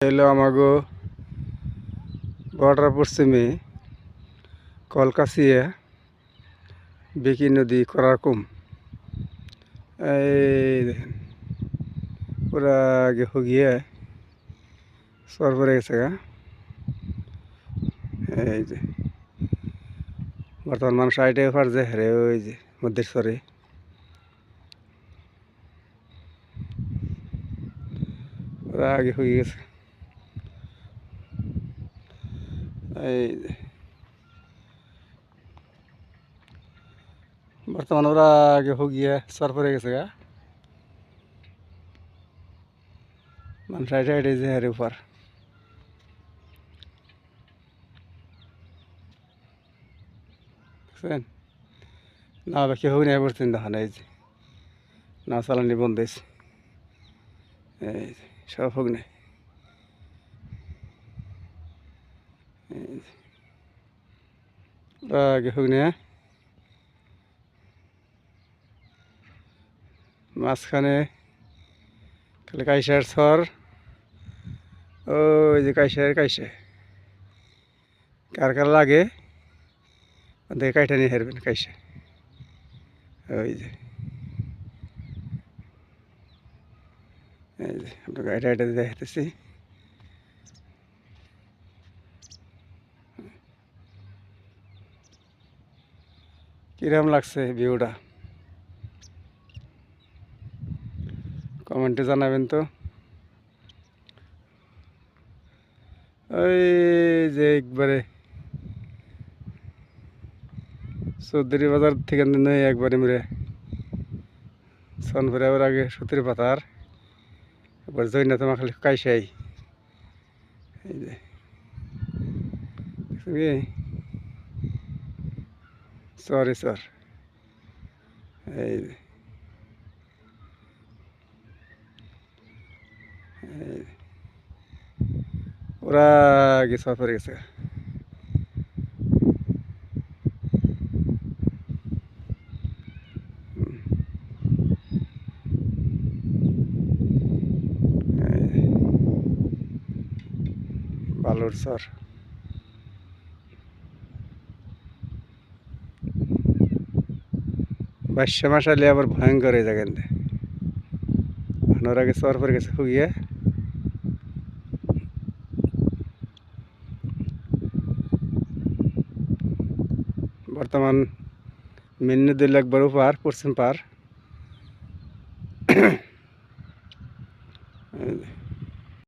এলো আমাগো বর্ডার পশ্চিমে কলকাছিয়া বিকি নদী করারকুম। এই দেখেন পুরা গিয়ে সর পড়ে গেছে গা। এই যে বর্তমান মানুষ আইটে পারছে হেরে ওই যে মধ্যে সরে ওরা আগে হয়ে গেছে। এই যে বর্তমান ওরা আগে গিয়ে সর পড়ে গেছে গা। মানুষ আইটে আইটে যে হেরে উপর বুঝছেন না বাকি হোক না পড়ছেন দেখান। এই যে না চালানি বন্ধ হয়েছে। এই যে সব হোক না ওরা আগে হোক না মাঝখানে খালি কাইসার সর। ওই যে কাইসে কার কার লাগে দেখে কাইটা নিয়ে হারবেন কাইসে। ওই যে আমরা গাড়িটা এটা দেখাতেছি। কিরম লাগছে ভিউটা কমেন্টে জানাবেন তো। ওই যে একবারে চৌধুরী বাজার থেকে নয় একবারে মেরে সনপুরে আবার আগে সুতির পাতার এবার জৈনাথ মা খালি কাইসাই। এই যে সরি সর। এই যে ওরা আগে সর পড়ে গেছে। বালুর সর বাইশে মাস আলে আবার ভয়ঙ্কর এই জায়গায় ওর আগে সর পড়ে গেছে খুঁড়িয়ে। বর্তমান মিন্নি 2 লাখ বড় পার পশ্চিম পার।